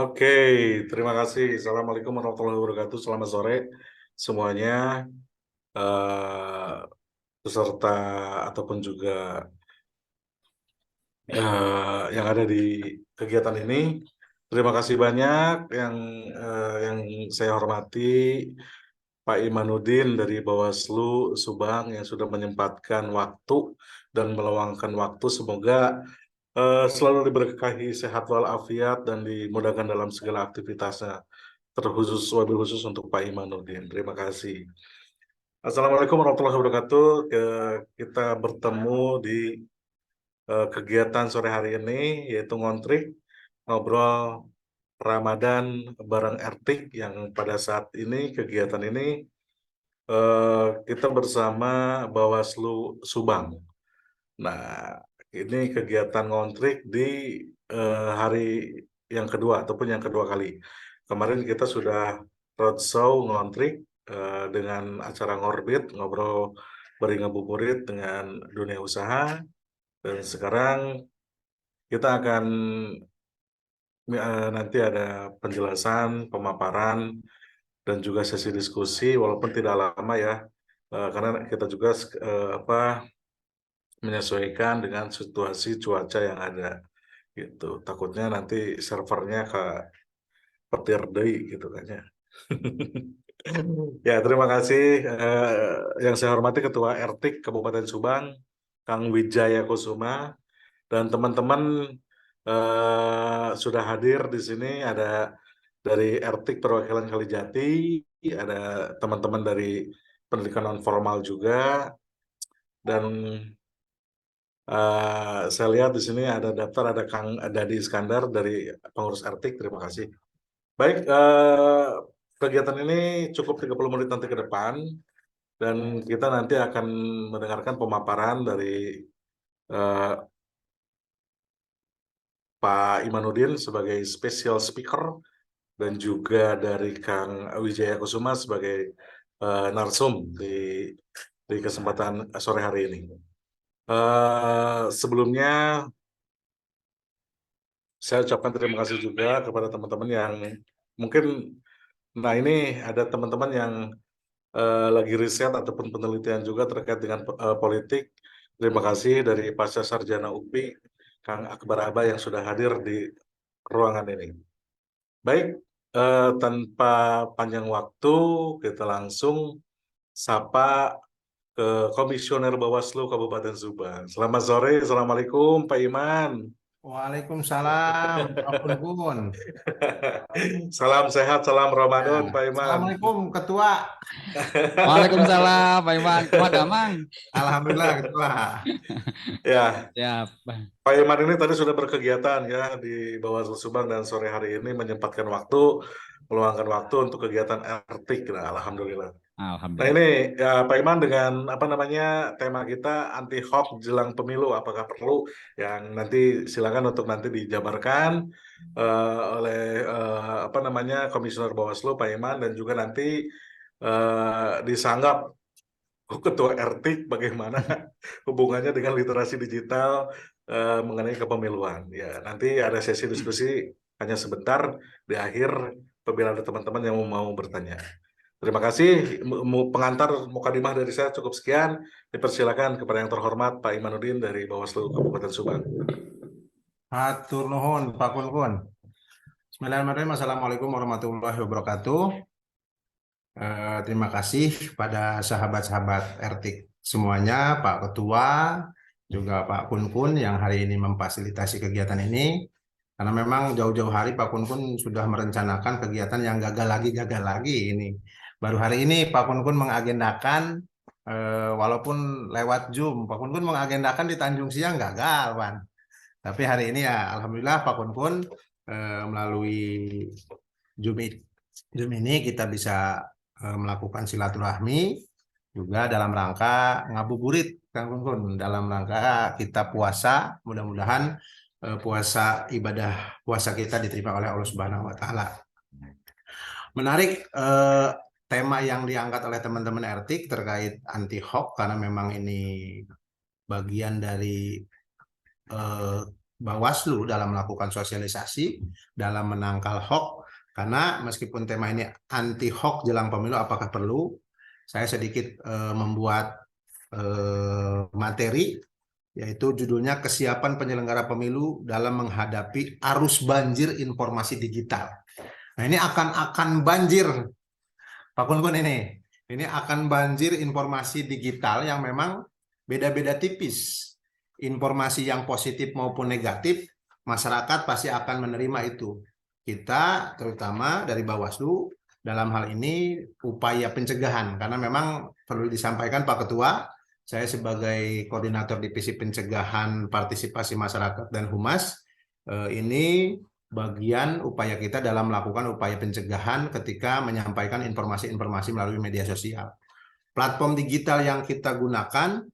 Oke, terima kasih. Assalamualaikum warahmatullahi wabarakatuh. Selamat sore semuanya, eh, peserta ataupun juga yang ada di kegiatan ini. Terima kasih banyak yang saya hormati Pak Imanuddin dari Bawaslu Subang yang sudah menyempatkan waktu dan meluangkan waktu. Semoga selalu diberkahi sehat walafiat dan dimudahkan dalam segala aktivitasnya. Terkhusus wabil khusus untuk Pak Imanuddin. Terima kasih. Assalamualaikum warahmatullahi wabarakatuh. Kita bertemu di kegiatan sore hari ini yaitu ngontrik ngobrol Ramadan bareng Ertik yang pada saat ini kegiatan ini kita bersama Bawaslu Subang. Nah, ini kegiatan ngontrik di hari yang kedua ataupun yang kedua kali. Kemarin kita sudah roadshow ngontrik dengan acara ngorbit, ngobrol beringabuburit dengan dunia usaha. Dan sekarang kita akan nanti ada penjelasan, pemaparan, dan juga sesi diskusi, walaupun tidak lama ya, karena kita juga menyesuaikan dengan situasi cuaca yang ada gitu. Takutnya nanti servernya ke petir deui gitu kan ya. Ya, terima kasih yang saya hormati Ketua Ertik Kabupaten Subang, Kang Wijaya Kusuma, dan teman-teman sudah hadir di sini. Ada dari Ertik Perwakilan Kalijati, ada teman-teman dari pendidikan non formal juga, dan saya lihat di sini ada daftar, ada Kang Dadi Iskandar dari pengurus Ertik. Terima kasih. Baik, kegiatan ini cukup 30 menit nanti ke depan, dan kita nanti akan mendengarkan pemaparan dari eh, Pak Imanuddin sebagai special speaker, dan juga dari Kang Wijaya Kusuma sebagai narsum di kesempatan sore hari ini. Sebelumnya, saya ucapkan terima kasih juga kepada teman-teman yang mungkin, nah ini ada teman-teman yang lagi riset ataupun penelitian juga terkait dengan politik. Terima kasih dari Pasca Sarjana UPI, Kang Akbar Aba yang sudah hadir di ruangan ini. Baik, tanpa panjang waktu, kita langsung sapa ke Komisioner Bawaslu Kabupaten Subang. Selamat sore, Assalamualaikum Pak Iman. Waalaikumsalam, Pak Kun. Salam sehat, salam Ya. Ramadan Pak Iman. Assalamualaikum, Ketua. Waalaikumsalam, Pak Iman. Kumaha Mang? Alhamdulillah, Ketua. Ya, Ya, Pak Iman ini tadi sudah berkegiatan ya di Bawaslu Subang dan sore hari ini menyempatkan waktu, meluangkan waktu untuk kegiatan Ertik. Nah, Alhamdulillah. Nah Alhamdulillah. ini ya Pak Iman, dengan apa namanya tema kita anti hoax jelang pemilu, apakah perlu, yang nanti silakan untuk nanti dijabarkan oleh apa namanya Komisioner Bawaslu Pak Iman, dan juga nanti disanggap Ketua RT bagaimana hubungannya dengan literasi digital mengenai kepemiluan. Ya, nanti ada sesi diskusi hanya sebentar di akhir apabila ada teman-teman yang mau bertanya. Terima kasih. Pengantar mukadimah dari saya cukup sekian. Dipersilakan kepada yang terhormat Pak Imanuddin dari Bawaslu Kabupaten Subang. Hatur nuhun, Pak Kun. Bismillahirrahmanirrahim. Assalamualaikum warahmatullahi wabarakatuh. Terima kasih pada sahabat-sahabat Ertik semuanya, Pak Ketua, juga Pak Kun yang hari ini memfasilitasi kegiatan ini. Karena memang jauh-jauh hari Pak Kun sudah merencanakan kegiatan yang gagal lagi ini. Baru hari ini Pak Kun mengagendakan, walaupun lewat Zoom, Pak Kun mengagendakan di Tanjung Siang gagal, Pan. Tapi hari ini ya Alhamdulillah Pak Kun melalui Zoom ini kita bisa melakukan silaturahmi juga dalam rangka ngabuburit, Kang Kun, dalam rangka kita puasa, mudah-mudahan ibadah puasa kita diterima oleh Allah Subhanahu wa taala. Menarik tema yang diangkat oleh teman-teman Ertik terkait anti hoax, karena memang ini bagian dari Bawaslu dalam melakukan sosialisasi, dalam menangkal hoax, karena meskipun tema ini anti hoax jelang pemilu apakah perlu, saya sedikit membuat materi, yaitu judulnya Kesiapan Penyelenggara Pemilu dalam Menghadapi Arus Banjir Informasi Digital. Nah, ini akan banjir, Pak Kun ini akan banjir informasi digital yang memang beda-beda tipis. Informasi yang positif maupun negatif, masyarakat pasti akan menerima itu. Kita terutama dari Bawaslu dalam hal ini upaya pencegahan, karena memang perlu disampaikan Pak Ketua, saya sebagai koordinator divisi pencegahan partisipasi masyarakat dan humas, ini bagian upaya kita dalam melakukan upaya pencegahan ketika menyampaikan informasi-informasi melalui media sosial. Platform digital yang kita gunakan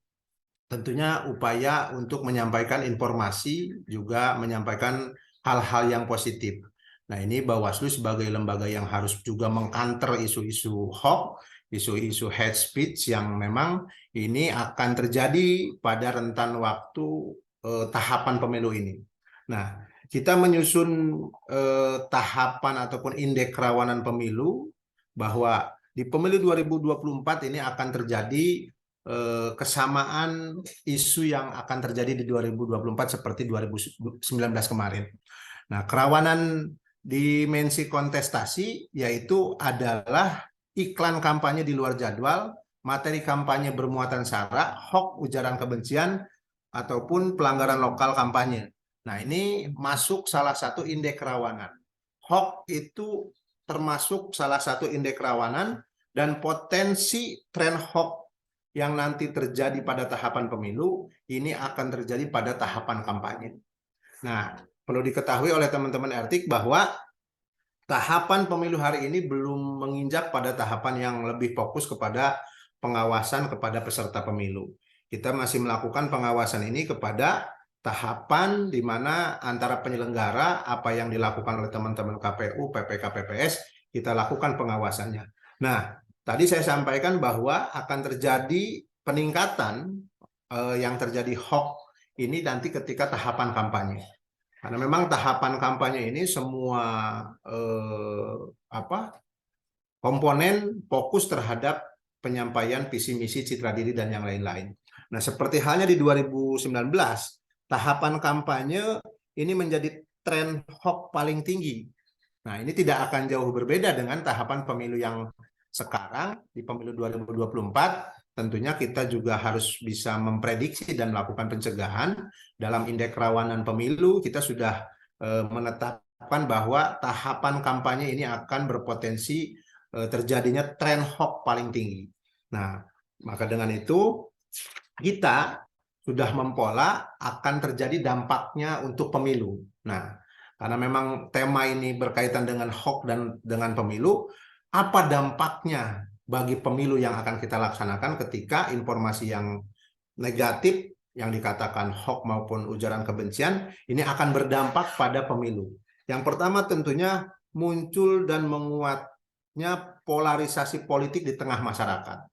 tentunya upaya untuk menyampaikan informasi, juga menyampaikan hal-hal yang positif. Nah, ini Bawaslu sebagai lembaga yang harus juga mengcounter isu-isu hoax, isu-isu hate speech yang memang ini akan terjadi pada rentan waktu tahapan pemilu ini. Nah, kita menyusun tahapan ataupun indeks kerawanan pemilu bahwa di pemilu 2024 ini akan terjadi kesamaan isu yang akan terjadi di 2024 seperti 2019 kemarin. Nah, kerawanan dimensi kontestasi yaitu adalah iklan kampanye di luar jadwal, materi kampanye bermuatan sara, hoax, ujaran kebencian, ataupun pelanggaran lokal kampanye. Nah, ini masuk salah satu indeks kerawanan. Hoax itu termasuk salah satu indeks kerawanan, dan potensi tren hoax yang nanti terjadi pada tahapan pemilu ini akan terjadi pada tahapan kampanye. Nah, perlu diketahui oleh teman-teman Ertik bahwa tahapan pemilu hari ini belum menginjak pada tahapan yang lebih fokus kepada pengawasan kepada peserta pemilu. Kita masih melakukan pengawasan ini kepada tahapan di mana antara penyelenggara, apa yang dilakukan oleh teman-teman KPU, PPK, PPS, kita lakukan pengawasannya. Nah, tadi saya sampaikan bahwa akan terjadi peningkatan yang terjadi hoax ini nanti ketika tahapan kampanye. Karena memang tahapan kampanye ini semua komponen fokus terhadap penyampaian visi misi, citra diri, dan yang lain-lain. Nah, seperti halnya di 2019, tahapan kampanye ini menjadi tren hoax paling tinggi. Nah, ini tidak akan jauh berbeda dengan tahapan pemilu yang sekarang. Di pemilu 2024, tentunya kita juga harus bisa memprediksi dan melakukan pencegahan. Dalam indeks kerawanan pemilu, kita sudah menetapkan bahwa tahapan kampanye ini akan berpotensi terjadinya tren hoax paling tinggi. Nah, maka dengan itu kita sudah mempola akan terjadi dampaknya untuk pemilu. Nah, karena memang tema ini berkaitan dengan hoax dan dengan pemilu, apa dampaknya bagi pemilu yang akan kita laksanakan ketika informasi yang negatif yang dikatakan hoax maupun ujaran kebencian ini akan berdampak pada pemilu. Yang pertama tentunya muncul dan menguatnya polarisasi politik di tengah masyarakat.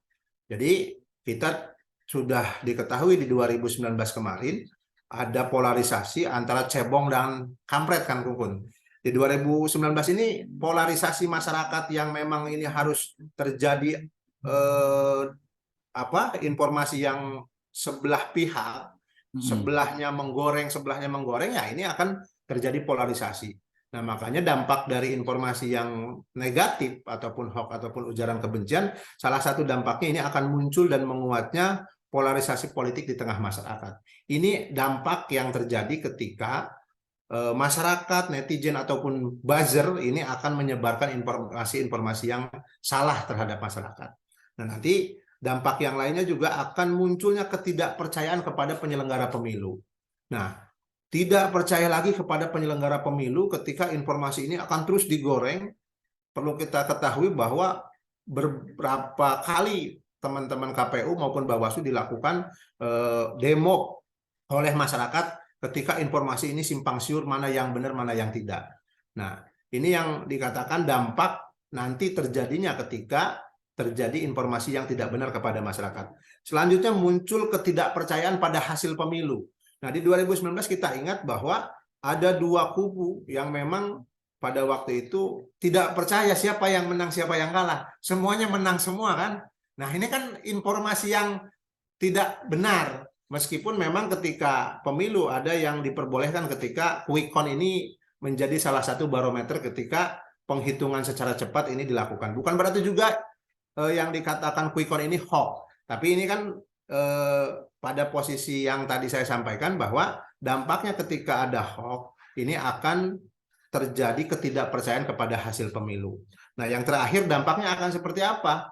Jadi kita sudah diketahui di 2019 kemarin ada polarisasi antara cebong dan kampret, kan Kukun. Di 2019 ini polarisasi masyarakat yang memang ini harus terjadi informasi yang sebelah pihak, sebelahnya menggoreng, ya ini akan terjadi polarisasi. Nah, makanya dampak dari informasi yang negatif ataupun hoax ataupun ujaran kebencian, salah satu dampaknya ini akan muncul dan menguatnya polarisasi politik di tengah masyarakat. Ini dampak yang terjadi ketika masyarakat, netizen ataupun buzzer ini akan menyebarkan informasi-informasi yang salah terhadap masyarakat. Nah, nanti dampak yang lainnya juga akan munculnya ketidakpercayaan kepada penyelenggara pemilu. Nah, tidak percaya lagi kepada penyelenggara pemilu ketika informasi ini akan terus digoreng. Perlu kita ketahui bahwa beberapa kali teman-teman KPU maupun Bawaslu dilakukan demo oleh masyarakat ketika informasi ini simpang siur, mana yang benar, mana yang tidak. Nah, ini yang dikatakan dampak nanti terjadinya ketika terjadi informasi yang tidak benar kepada masyarakat. Selanjutnya muncul ketidakpercayaan pada hasil pemilu. Nah, di 2019 kita ingat bahwa ada dua kubu yang memang pada waktu itu tidak percaya siapa yang menang, siapa yang kalah. Semuanya menang semua kan. Nah, ini kan informasi yang tidak benar. Meskipun memang ketika pemilu ada yang diperbolehkan ketika quick count ini menjadi salah satu barometer ketika penghitungan secara cepat ini dilakukan. Bukan berarti juga yang dikatakan quick count ini hoax. Tapi ini kan pada posisi yang tadi saya sampaikan bahwa dampaknya ketika ada hoax ini akan terjadi ketidakpercayaan kepada hasil pemilu. Nah, yang terakhir dampaknya akan seperti apa?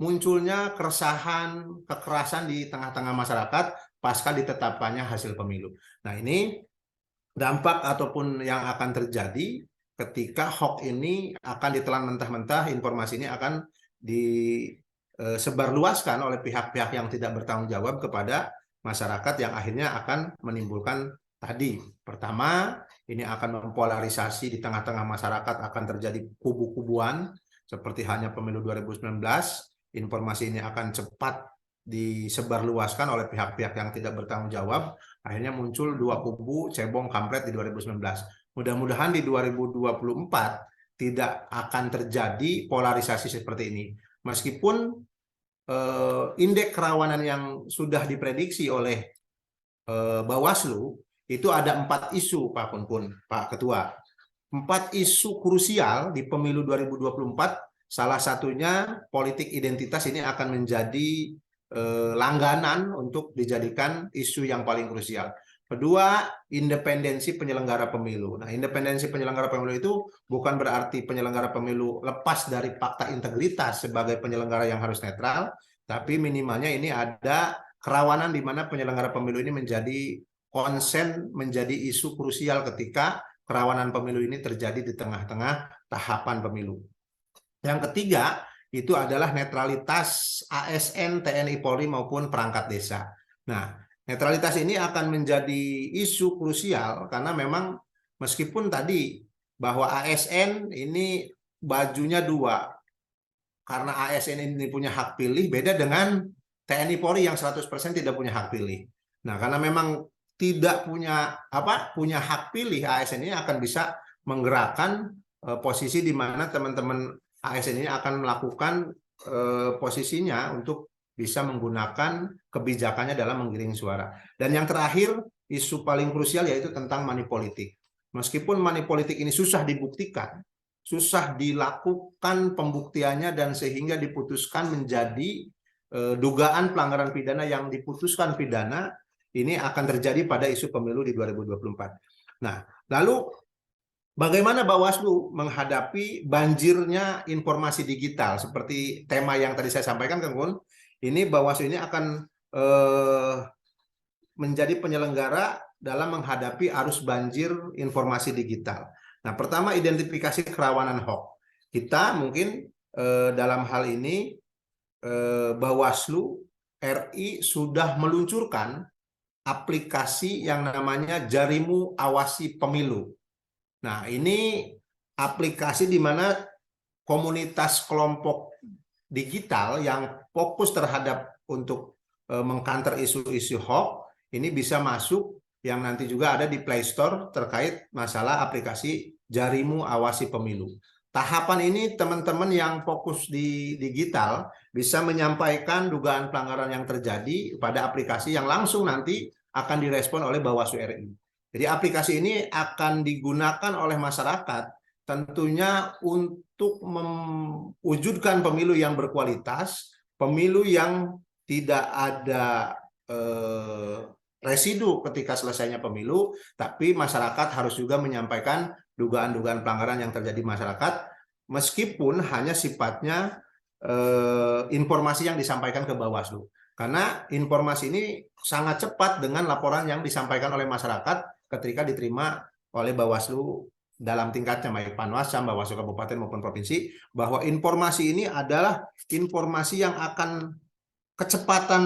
Munculnya keresahan, kekerasan di tengah-tengah masyarakat pasca ditetapkannya hasil pemilu. Nah, ini dampak ataupun yang akan terjadi ketika hoax ini akan ditelan mentah-mentah, informasi ini akan disebarluaskan oleh pihak-pihak yang tidak bertanggung jawab kepada masyarakat yang akhirnya akan menimbulkan tadi. Pertama, ini akan mempolarisasi di tengah-tengah masyarakat, akan terjadi kubu-kubuan seperti halnya pemilu 2019. Informasi ini akan cepat disebarluaskan oleh pihak-pihak yang tidak bertanggung jawab. Akhirnya muncul dua kubu cebong kampret di 2019. Mudah-mudahan di 2024 tidak akan terjadi polarisasi seperti ini. Meskipun indeks kerawanan yang sudah diprediksi oleh Bawaslu itu ada 4 isu, Pak Kun, Pak Ketua. 4 isu krusial di pemilu 2024, salah satunya politik identitas ini akan menjadi langganan untuk dijadikan isu yang paling krusial. Kedua, independensi penyelenggara pemilu. Nah, independensi penyelenggara pemilu itu bukan berarti penyelenggara pemilu lepas dari fakta integritas sebagai penyelenggara yang harus netral, tapi minimalnya ini ada kerawanan di mana penyelenggara pemilu ini menjadi konsen, menjadi isu krusial ketika kerawanan pemilu ini terjadi di tengah-tengah tahapan pemilu. Yang ketiga, itu adalah netralitas ASN, TNI Polri maupun perangkat desa. Nah, netralitas ini akan menjadi isu krusial karena memang meskipun tadi bahwa ASN ini bajunya 2, karena ASN ini punya hak pilih, beda dengan TNI Polri yang 100% tidak punya hak pilih. Nah, karena memang tidak punya hak pilih, ASN ini akan bisa menggerakkan posisi di mana teman-teman ASN ini akan melakukan posisinya untuk bisa menggunakan kebijakannya dalam menggiring suara. Dan yang terakhir, isu paling krusial yaitu tentang money politik. Meskipun money politik ini susah dibuktikan, susah dilakukan pembuktiannya dan sehingga diputuskan menjadi dugaan pelanggaran pidana yang diputuskan pidana, ini akan terjadi pada isu pemilu di 2024. Nah, lalu bagaimana Bawaslu menghadapi banjirnya informasi digital seperti tema yang tadi saya sampaikan, Kang Kun? Ini Bawaslu ini akan menjadi penyelenggara dalam menghadapi arus banjir informasi digital. Nah, pertama identifikasi kerawanan hoax. Kita mungkin dalam hal ini Bawaslu RI sudah meluncurkan aplikasi yang namanya Jarimu Awasi Pemilu. Nah, ini aplikasi di mana komunitas kelompok digital yang fokus terhadap untuk mengcounter isu-isu hoax ini bisa masuk, yang nanti juga ada di Play Store terkait masalah aplikasi Jarimu Awasi Pemilu. Tahapan ini teman-teman yang fokus di digital bisa menyampaikan dugaan pelanggaran yang terjadi pada aplikasi yang langsung nanti akan direspon oleh Bawaslu RI. Jadi aplikasi ini akan digunakan oleh masyarakat tentunya untuk mewujudkan pemilu yang berkualitas, pemilu yang tidak ada residu ketika selesainya pemilu, tapi masyarakat harus juga menyampaikan dugaan-dugaan pelanggaran yang terjadi masyarakat, meskipun hanya sifatnya informasi yang disampaikan ke Bawaslu. Karena informasi ini sangat cepat dengan laporan yang disampaikan oleh masyarakat ketika diterima oleh Bawaslu dalam tingkatnya, baik Panwascam, Bawaslu Kabupaten maupun Provinsi, bahwa informasi ini adalah informasi yang akan kecepatan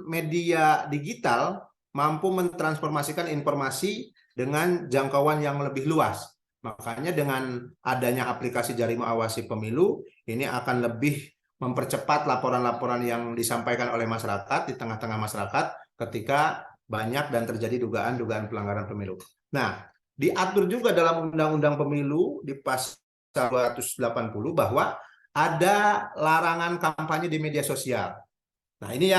media digital mampu mentransformasikan informasi dengan jangkauan yang lebih luas. Makanya dengan adanya aplikasi Jarimu Awasi Pemilu, ini akan lebih mempercepat laporan-laporan yang disampaikan oleh masyarakat di tengah-tengah masyarakat, ketika banyak dan terjadi dugaan-dugaan pelanggaran pemilu. Nah, diatur juga dalam Undang-Undang Pemilu di pasal 280 bahwa ada larangan kampanye di media sosial. Nah, ini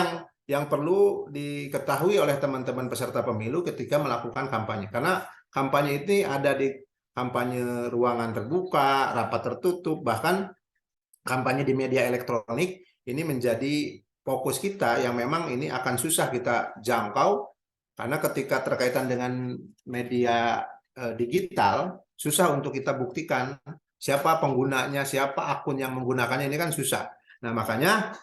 yang perlu diketahui oleh teman-teman peserta pemilu ketika melakukan kampanye. Karena kampanye ini ada di kampanye ruangan terbuka, rapat tertutup, bahkan kampanye di media elektronik ini menjadi fokus kita yang memang ini akan susah kita jangkau karena ketika terkaitan dengan media digital susah untuk kita buktikan siapa penggunanya, siapa akun yang menggunakannya ini kan susah. Nah, makanya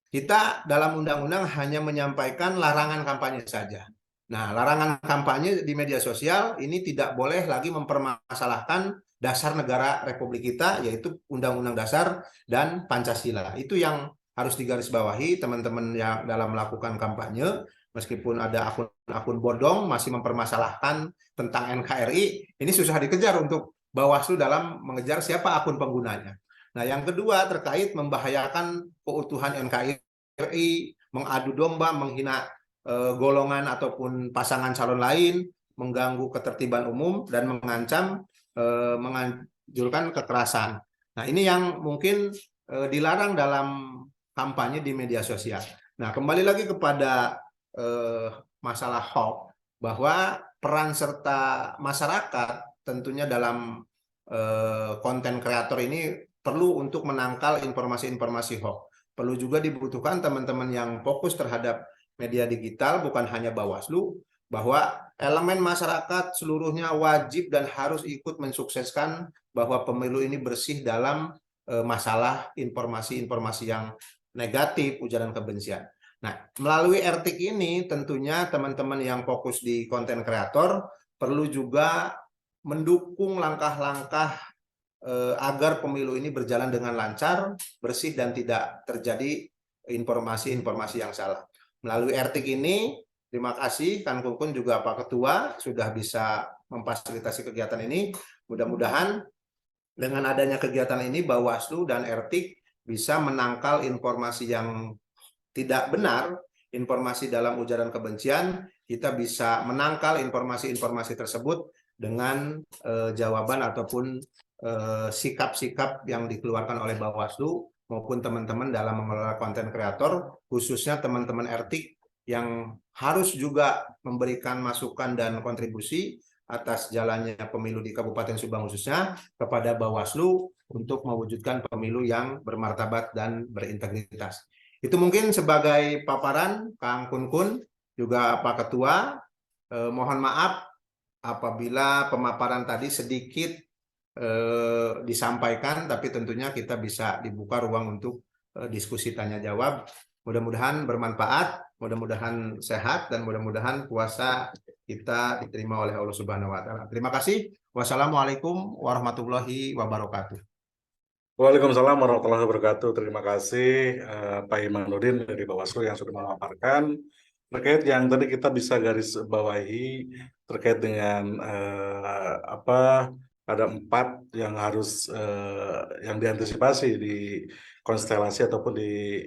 kita dalam undang-undang hanya menyampaikan larangan kampanye saja. Nah, larangan kampanye di media sosial ini tidak boleh lagi mempermasalahkan dasar negara Republik kita, yaitu Undang-Undang Dasar dan Pancasila. Itu yang harus digarisbawahi teman-teman yang dalam melakukan kampanye, meskipun ada akun-akun bodong masih mempermasalahkan tentang NKRI, ini susah dikejar untuk Bawaslu dalam mengejar siapa akun penggunanya. Nah, yang kedua terkait membahayakan keutuhan NKRI, mengadu domba, menghina golongan ataupun pasangan calon lain, mengganggu ketertiban umum dan menganjurkan kekerasan. Nah, ini yang mungkin dilarang dalam kampanye di media sosial. Nah, kembali lagi kepada masalah hoax, bahwa peran serta masyarakat tentunya dalam konten kreator ini perlu untuk menangkal informasi-informasi hoax. Perlu juga dibutuhkan teman-teman yang fokus terhadap media digital, bukan hanya Bawaslu, bahwa elemen masyarakat seluruhnya wajib dan harus ikut mensukseskan bahwa pemilu ini bersih dalam masalah informasi-informasi yang negatif, ujaran kebencian. Nah, melalui RTIK ini tentunya teman-teman yang fokus di konten kreator perlu juga mendukung langkah-langkah agar pemilu ini berjalan dengan lancar, bersih, dan tidak terjadi informasi-informasi yang salah. Melalui RTIK ini, terima kasih Kang Kungkun juga Pak Ketua sudah bisa memfasilitasi kegiatan ini. Mudah-mudahan dengan adanya kegiatan ini Bawaslu dan RTIK bisa menangkal informasi yang tidak benar, informasi dalam ujaran kebencian, kita bisa menangkal informasi-informasi tersebut dengan jawaban ataupun sikap-sikap yang dikeluarkan oleh Bawaslu maupun teman-teman dalam mengelola konten kreator, khususnya teman-teman RTIK yang harus juga memberikan masukan dan kontribusi atas jalannya pemilu di Kabupaten Subang khususnya kepada Bawaslu untuk mewujudkan pemilu yang bermartabat dan berintegritas. Itu mungkin sebagai paparan Kang Kun juga Pak Ketua. Mohon maaf apabila pemaparan tadi sedikit disampaikan, tapi tentunya kita bisa dibuka ruang untuk diskusi tanya jawab. Mudah-mudahan bermanfaat, mudah-mudahan sehat, dan mudah-mudahan puasa kita diterima oleh Allah Subhanahu wa Ta'ala. Terima kasih. Wassalamualaikum warahmatullahi wabarakatuh. Waalaikumsalam warahmatullahi wabarakatuh. Terima kasih Pak Imanuddin dari Bawaslu yang sudah memaparkan terkait yang tadi kita bisa garis bawahi terkait dengan apa ada 4 yang harus yang diantisipasi di konstelasi ataupun di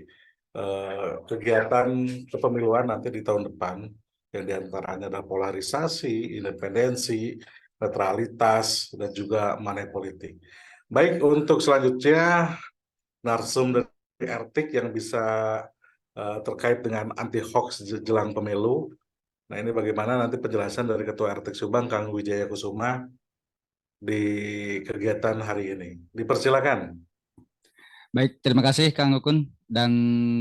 kegiatan kepemiluan nanti di tahun depan, yang diantaranya adalah polarisasi, independensi, netralitas, dan juga money politik. Baik, untuk selanjutnya narsum dari RTIK yang bisa terkait dengan anti hoax jelang pemilu. Nah, ini bagaimana nanti penjelasan dari Ketua RTIK Subang Kang Wijaya Kusuma di kegiatan hari ini. Dipersilakan. Baik, terima kasih Kang Ukun dan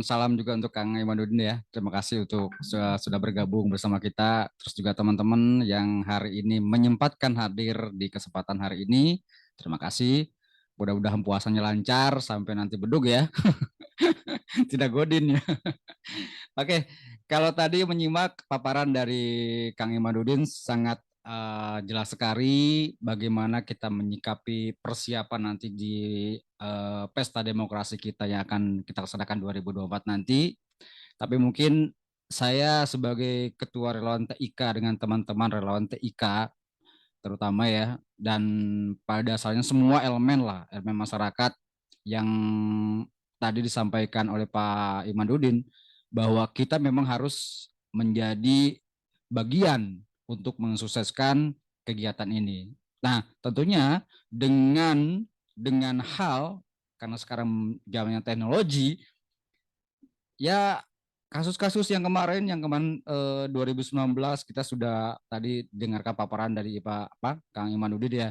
salam juga untuk Kang Imanuddin ya. Terima kasih untuk sudah bergabung bersama kita. Terus juga teman-teman yang hari ini menyempatkan hadir di kesempatan hari ini. Terima kasih. Mudah-mudahan puasanya lancar sampai nanti bedug ya. Tidak godin ya. Oke, kalau tadi menyimak paparan dari Kang Imanuddin sangat jelas sekali bagaimana kita menyikapi persiapan nanti di pesta demokrasi kita yang akan kita laksanakan 2024 nanti. Tapi mungkin saya sebagai ketua relawan TIK dengan teman-teman relawan TIK terutama ya, dan pada dasarnya semua elemen lah, elemen masyarakat yang tadi disampaikan oleh Pak Imanuddin bahwa kita memang harus menjadi bagian untuk mensukseskan kegiatan ini. Nah, tentunya dengan hal karena sekarang zamannya teknologi, ya kasus-kasus yang kemarin 2019 kita sudah tadi dengarkan paparan dari Kang Imanuddin ya,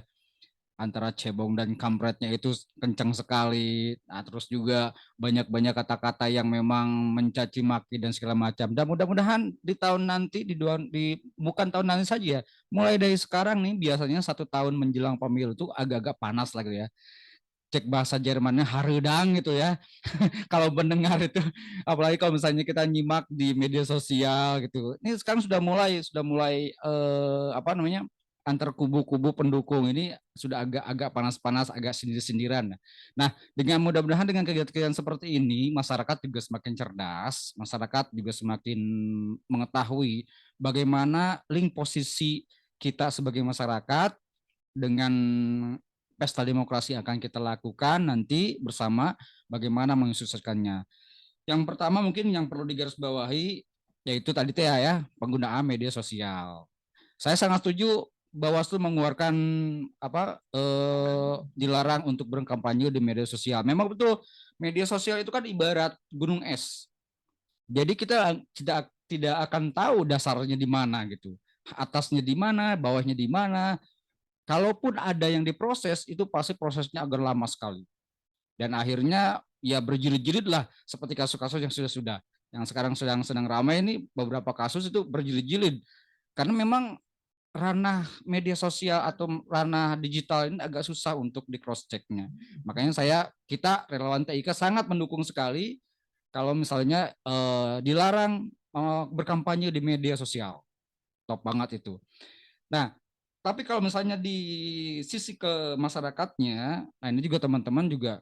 antara cebong dan kampretnya itu kencang sekali. Nah, terus juga banyak-banyak kata-kata yang memang mencaci maki dan segala macam. Dan mudah-mudahan di tahun nanti bukan tahun nanti saja ya. Mulai dari sekarang nih biasanya 1 tahun menjelang pemilu itu agak-agak panas lagi ya. Cek bahasa Jermannya haredang gitu ya. Kalau mendengar itu, apalagi kalau misalnya kita nyimak di media sosial gitu. Ini sekarang sudah mulai apa namanya, antar kubu-kubu pendukung ini sudah agak-agak panas-panas, agak sindir-sindiran. Nah, dengan mudah-mudahan dengan kegiatan-kegiatan seperti ini, masyarakat juga semakin cerdas, masyarakat juga semakin mengetahui bagaimana link posisi kita sebagai masyarakat dengan pesta demokrasi yang akan kita lakukan nanti bersama bagaimana mensukseskannya. Yang pertama mungkin yang perlu digarisbawahi yaitu tadi ya penggunaan media sosial. Saya sangat setuju Bawaslu mengeluarkan dilarang untuk berkampanye di media sosial. Memang betul media sosial itu kan ibarat gunung es. Jadi kita tidak akan tahu dasarnya di mana gitu. Atasnya di mana, bawahnya di mana. Kalaupun ada yang diproses itu pasti prosesnya agak lama sekali. Dan akhirnya ya berjilid-jilid lah seperti kasus-kasus yang sudah yang sekarang sedang ramai ini, beberapa kasus itu berjilid-jilid karena memang ranah media sosial atau ranah digital ini agak susah untuk di cross checknya. Makanya kita relawan TIK sangat mendukung sekali kalau misalnya dilarang berkampanye di media sosial, top banget itu. Nah, tapi kalau misalnya di sisi ke masyarakatnya, nah ini juga teman-teman juga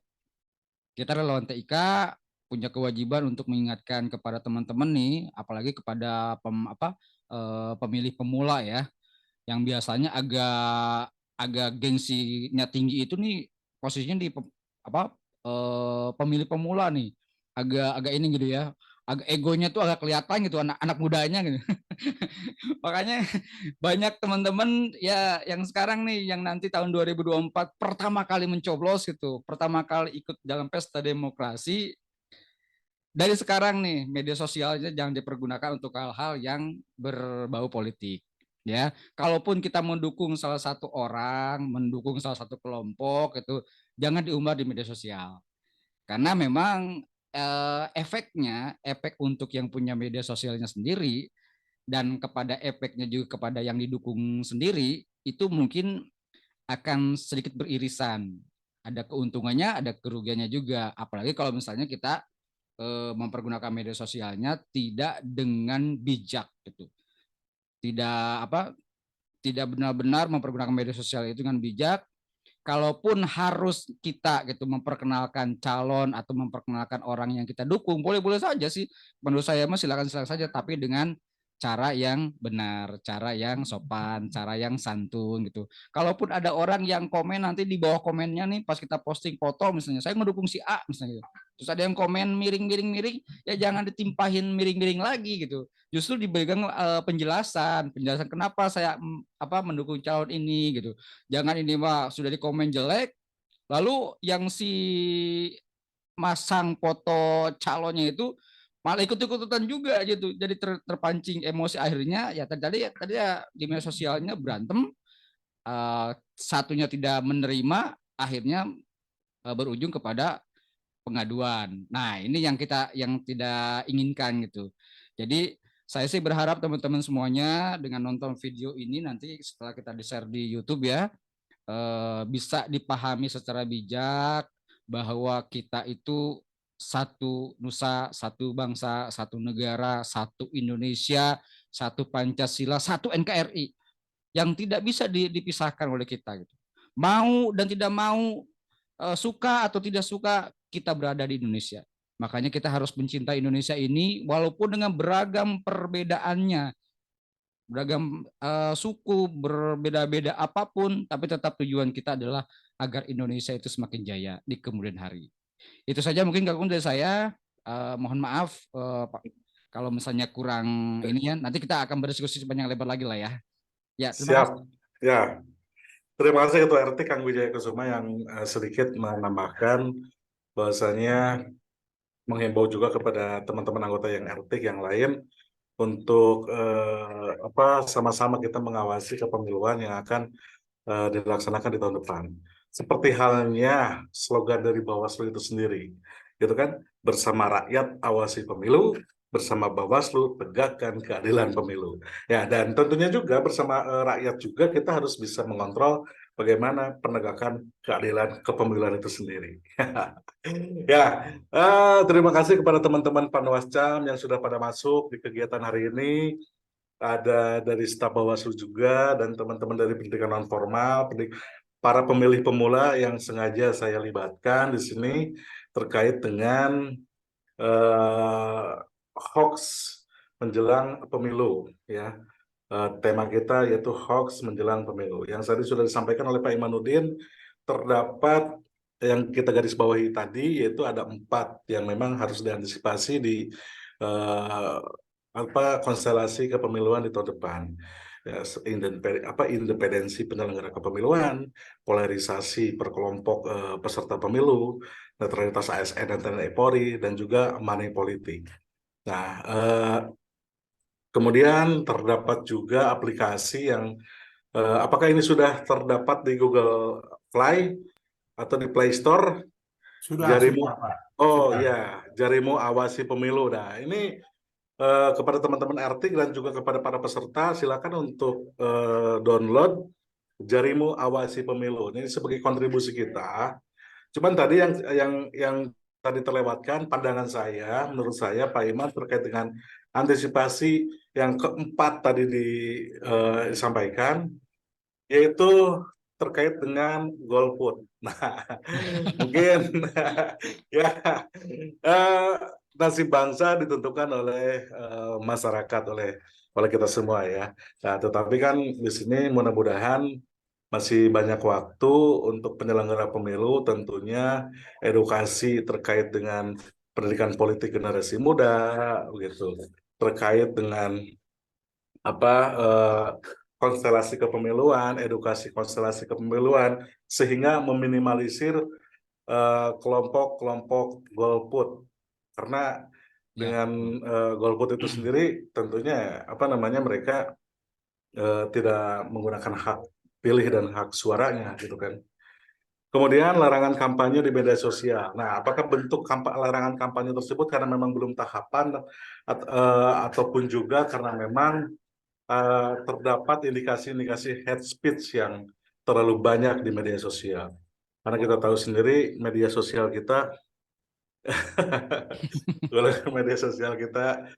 kita relawan TIK punya kewajiban untuk mengingatkan kepada teman-teman nih, apalagi kepada pemilih pemula ya, yang biasanya agak agak gengsinya tinggi itu nih posisinya di pemilih pemula nih, agak agak ini gitu ya, agak egonya tuh agak kelihatan gitu anak-anak mudanya gitu. Makanya banyak teman-teman ya yang sekarang nih yang nanti tahun 2024 pertama kali mencoblos gitu, pertama kali ikut dalam pesta demokrasi, dari sekarang nih media sosialnya jangan dipergunakan untuk hal-hal yang berbau politik ya. Kalaupun kita mendukung salah satu orang, mendukung salah satu kelompok itu jangan diumbar di media sosial. Karena memang efek untuk yang punya media sosialnya sendiri dan kepada efeknya juga kepada yang didukung sendiri itu mungkin akan sedikit beririsan. Ada keuntungannya, ada kerugiannya juga. Apalagi kalau misalnya kita mempergunakan media sosialnya tidak dengan bijak gitu. Tidak benar-benar mempergunakan media sosial itu dengan bijak. Kalaupun harus kita gitu memperkenalkan calon atau memperkenalkan orang yang kita dukung, boleh-boleh saja sih. Menurut saya mah silakan saja, tapi dengan cara yang benar, cara yang sopan, cara yang santun gitu. Kalaupun ada orang yang komen nanti di bawah komennya nih pas kita posting foto misalnya, saya mendukung si A misalnya gitu. Terus ada yang komen miring, ya jangan ditimpahin miring-miring lagi gitu. Justru diberikan penjelasan kenapa saya mendukung calon ini gitu. Jangan ini mah sudah di komen jelek, lalu yang si masang foto calonnya itu malah ikut-ikutan juga gitu. Jadi terpancing emosi akhirnya ya tadi ya di media sosialnya berantem, satunya tidak menerima, akhirnya berujung kepada pengaduan. Nah, ini yang tidak inginkan gitu. Jadi saya sih berharap teman-teman semuanya dengan nonton video ini nanti setelah kita di-share di YouTube ya, bisa dipahami secara bijak bahwa kita itu satu nusa, satu bangsa, satu negara, satu Indonesia, satu Pancasila, satu NKRI yang tidak bisa dipisahkan oleh kita gitu. Mau dan tidak mau, suka atau tidak suka, kita berada di Indonesia. Makanya kita harus mencintai Indonesia ini walaupun dengan beragam perbedaannya, beragam suku, berbeda-beda apapun, tapi tetap tujuan kita adalah agar Indonesia itu semakin jaya di kemudian hari. Itu saja mungkin Kak Kun dari saya. Mohon maaf Pak Kalau misalnya kurang ini ya, nanti kita akan berdiskusi sepanjang lebar lagi lah ya. Ya, terima Siap. kasih. Ya, terima kasih Ketua RT Kang Wijaya Kusuma yang sedikit menambahkan bahwasanya menghimbau juga kepada teman-teman anggota yang RT yang lain untuk sama-sama kita mengawasi kepemiluan yang akan dilaksanakan di tahun depan. Seperti halnya slogan dari Bawaslu itu sendiri, gitu kan? Bersama rakyat awasi pemilu, bersama Bawaslu tegakkan keadilan pemilu. Ya, dan tentunya juga bersama rakyat juga kita harus bisa mengontrol bagaimana penegakan keadilan kepemiluan itu sendiri. Ya, terima kasih kepada teman-teman Panwascam yang sudah pada masuk di kegiatan hari ini. Ada dari staf Bawaslu juga dan teman-teman dari pendidikan non formal, para pemilih pemula yang sengaja saya libatkan di sini terkait dengan eh, hoax menjelang pemilu, ya. Tema kita yaitu hoax menjelang pemilu. Yang tadi sudah disampaikan oleh Pak Imanuddin, terdapat yang kita garis bawahi tadi yaitu ada 4 yang memang harus diantisipasi di eh, konstelasi kepemiluan di tahun depan. Ya, independensi penyelenggara kepemiluan, polarisasi per kelompok peserta pemilu, netralitas ASN dan TNI Polri, dan juga money politik. Nah, kemudian terdapat juga aplikasi yang apakah ini sudah terdapat di Google Play atau di Play Store? Jarimu, Sudah, Pak. oh Sudah. ya, Jarimu Awasi Pemilu. Nah, ini kepada teman-teman RT dan juga kepada para peserta, silakan untuk download Jarimu Awasi Pemilu. Ini sebagai kontribusi kita. Cuman tadi yang tadi terlewatkan pandangan saya, menurut saya Pak Iman terkait dengan antisipasi yang keempat tadi disampaikan, yaitu terkait dengan golput. Nah, mungkin ya eh, nasib bangsa ditentukan oleh masyarakat, oleh kita semua ya. Nah, tetapi kan di sini mudah-mudahan masih banyak waktu untuk penyelenggara pemilu, tentunya edukasi terkait dengan pendidikan politik generasi muda, gitu, terkait dengan apa konstelasi kepemiluan, edukasi konstelasi kepemiluan, sehingga meminimalisir kelompok-kelompok golput. Karena Ya, dengan golput itu sendiri, tentunya apa namanya mereka tidak menggunakan hak pilih dan hak suaranya, gitu kan. Kemudian larangan kampanye di media sosial. Nah, apakah bentuk larangan kampanye tersebut karena memang belum tahapan ataupun juga karena memang terdapat indikasi-indikasi hate speech yang terlalu banyak di media sosial. Karena kita tahu sendiri media sosial kita, kalau media sosial kita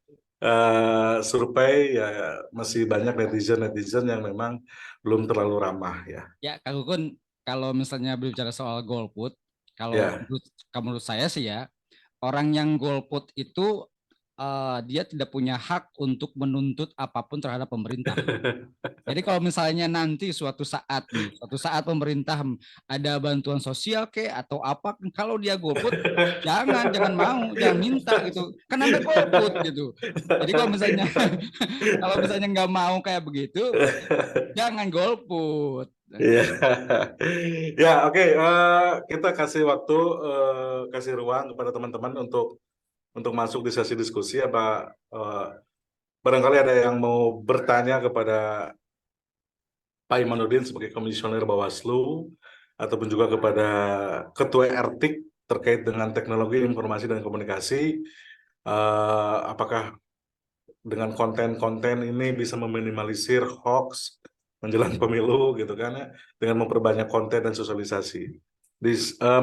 survei ya masih banyak netizen-netizen yang memang belum terlalu ramah ya. ya Kak Gukun, kalau misalnya berbicara soal golput, kalau Ya. menurut saya sih ya, orang yang golput itu dia tidak punya hak untuk menuntut apapun terhadap pemerintah. Jadi kalau misalnya nanti suatu saat pemerintah ada bantuan sosial ke atau apa, kalau dia golput, jangan mau, jangan minta gitu. Kan Anda golput gitu. Jadi kalau misalnya kalau misalnya nggak mau kayak begitu, jangan golput. Iya, ya oke. Kita kasih waktu, kasih ruang kepada teman-teman untuk masuk di sesi diskusi. Apa barangkali ada yang mau bertanya kepada Pak Imanuddin sebagai Komisioner Bawaslu, ataupun juga kepada Ketua RTIK terkait dengan teknologi informasi dan komunikasi. Apakah dengan konten-konten ini bisa meminimalisir hoax menjelang pemilu, gitu kan ya, dengan memperbanyak konten dan sosialisasi.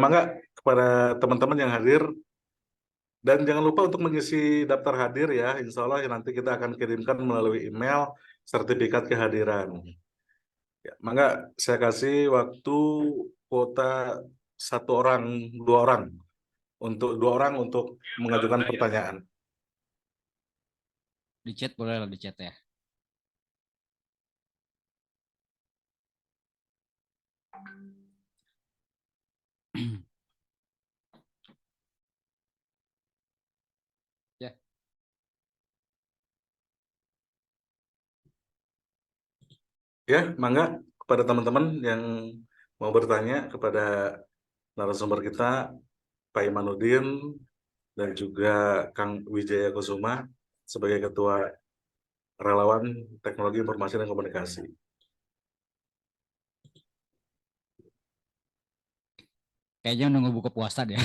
Mangga kepada teman-teman yang hadir, dan jangan lupa untuk mengisi daftar hadir ya. Insya Allah nanti kita akan kirimkan melalui email sertifikat kehadiran. Ya, mangga saya kasih waktu kuota 1 orang, 2 orang, untuk 2 orang untuk mengajukan pertanyaan. Di chat boleh lah di chat ya. Ya. Ya, mangga kepada teman-teman yang mau bertanya kepada narasumber kita, Pak Imanuddin dan juga Kang Wijaya Kusuma sebagai Ketua Relawan Teknologi Informasi dan Komunikasi. Kayaknya nunggu buka puasa deh.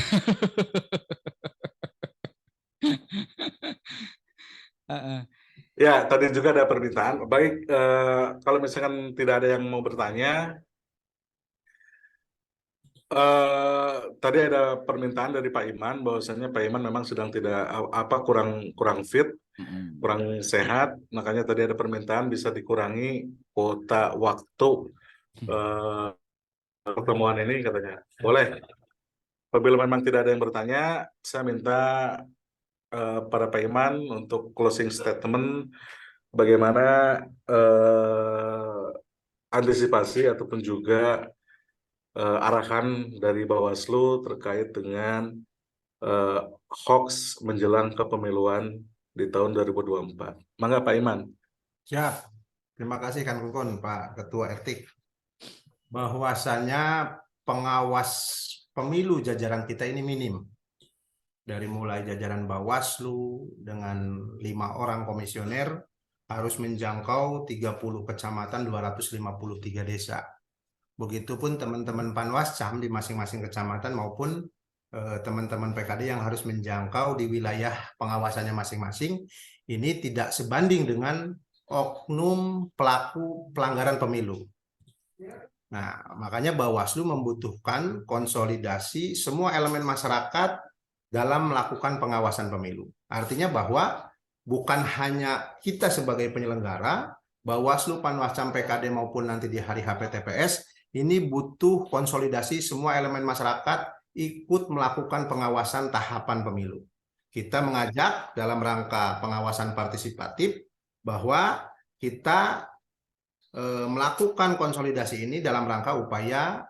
Heeh. Ya, tadi juga ada permintaan. Baik, kalau misalkan tidak ada yang mau bertanya, tadi ada permintaan dari Pak Iman bahwasanya Pak Iman memang sedang tidak kurang kurang fit, Mm-mm. kurang sehat, makanya tadi ada permintaan bisa dikurangi kuota waktu eh, pertemuan ini katanya. Boleh. Apabila memang tidak ada yang bertanya, saya minta pada Pak Iman untuk closing statement bagaimana antisipasi ataupun juga arahan dari Bawaslu terkait dengan eh, hoax menjelang kepemiluan di tahun 2024. Mangga Pak Iman. Siap. Terima kasih Kang Kukun, Pak Ketua RT. Bahwasannya pengawas pemilu jajaran kita ini minim. Dari mulai jajaran Bawaslu dengan 5 orang komisioner harus menjangkau 30 kecamatan, 253 desa. Begitupun teman-teman Panwascam di masing-masing kecamatan maupun teman-teman PKD yang harus menjangkau di wilayah pengawasannya masing-masing. Ini tidak sebanding dengan oknum pelaku pelanggaran pemilu. Nah, makanya Bawaslu membutuhkan konsolidasi semua elemen masyarakat dalam melakukan pengawasan pemilu. Artinya bahwa bukan hanya kita sebagai penyelenggara, Bawaslu, Panwascam, PKD maupun nanti di hari HPTPS, ini butuh konsolidasi semua elemen masyarakat ikut melakukan pengawasan tahapan pemilu. Kita mengajak dalam rangka pengawasan partisipatif bahwa kita melakukan konsolidasi ini dalam rangka upaya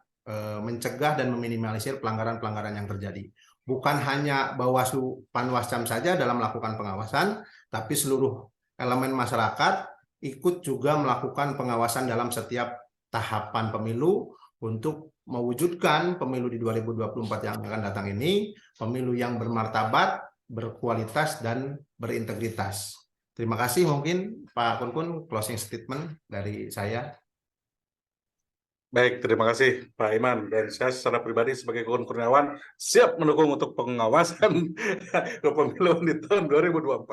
mencegah dan meminimalisir pelanggaran-pelanggaran yang terjadi. Bukan hanya Bawaslu Panwascam saja dalam melakukan pengawasan, tapi seluruh elemen masyarakat ikut juga melakukan pengawasan dalam setiap tahapan pemilu untuk mewujudkan pemilu di 2024 yang akan datang ini, pemilu yang bermartabat, berkualitas, dan berintegritas. Terima kasih, mungkin Pak Kun closing statement dari saya. Baik, terima kasih Pak Iman. Dan saya secara pribadi sebagai Kukun Kurniawan siap mendukung untuk pengawasan kepemiluan di tahun 2024.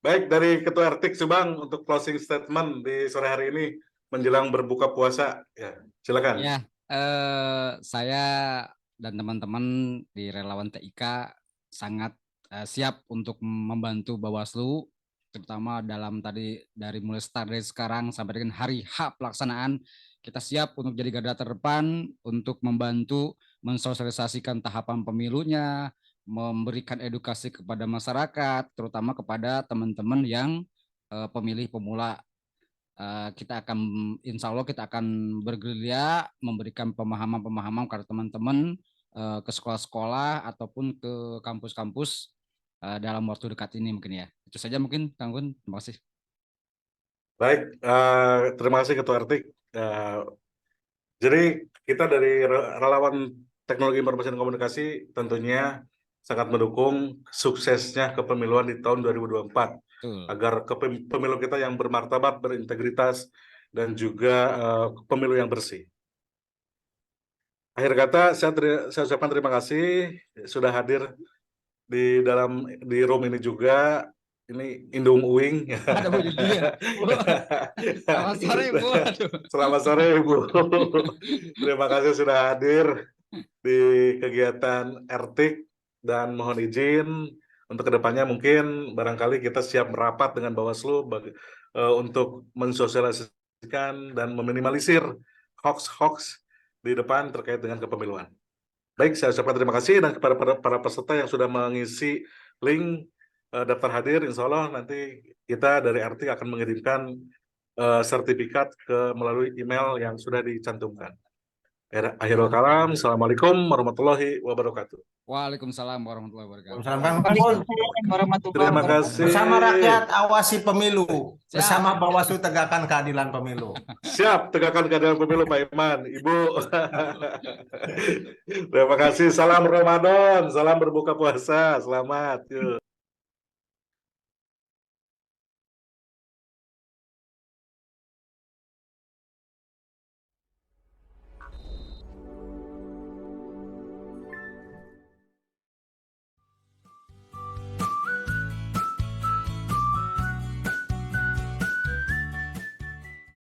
Baik, dari Ketua RT Subang untuk closing statement di sore hari ini menjelang berbuka puasa. Ya, silakan. Ya, saya dan teman-teman di relawan TIK sangat siap untuk membantu Bawaslu, terutama dalam tadi dari mulai start dari sekarang sampai dengan hari H pelaksanaan. Kita siap untuk jadi garda terdepan untuk membantu mensosialisasikan tahapan pemilunya, memberikan edukasi kepada masyarakat, terutama kepada teman-teman yang pemilih pemula. Kita akan insya Allah kita akan bergerilya memberikan pemahaman-pemahaman kepada teman-teman ke sekolah-sekolah ataupun ke kampus-kampus dalam waktu dekat ini mungkin ya. Itu saja mungkin Kang Gun. Terima kasih. Baik, terima kasih Ketua RT. Jadi kita dari relawan teknologi informasi dan komunikasi tentunya sangat mendukung suksesnya kepemiluan di tahun 2024 Betul. agar pemilu kita yang bermartabat, berintegritas, dan juga pemilu yang bersih. Akhir kata, saya ucapkan terima kasih sudah hadir di room ini juga. Ini Indung Uing. Ada Bu juga ya. Bu. Selamat sore Bu. Aduh. Selamat sore Bu. Terima kasih sudah hadir di kegiatan RTIK dan mohon izin untuk kedepannya mungkin barangkali kita siap merapat dengan Bawaslu untuk mensosialisasikan dan meminimalisir hoax-hoax di depan terkait dengan kepemiluan. Baik, saya ucapkan terima kasih dan kepada para peserta yang sudah mengisi link daftar hadir. Insya Allah nanti kita dari RT akan mengirimkan sertifikat melalui email yang sudah dicantumkan. Akhirul kalam. Assalamualaikum warahmatullahi wabarakatuh. Waalaikumsalam warahmatullahi wabarakatuh. Waalaikumsalam, Kang Kunkun. Waalaikumsalam warahmatullahi Terima wabarakatuh. kasih. Bersama rakyat awasi pemilu, Siap. bersama Bawaslu tegakkan keadilan pemilu. Siap, tegakkan keadilan pemilu Pak Iman, Ibu. Terima kasih. Salam Ramadan, salam berbuka puasa. Selamat. Yuk.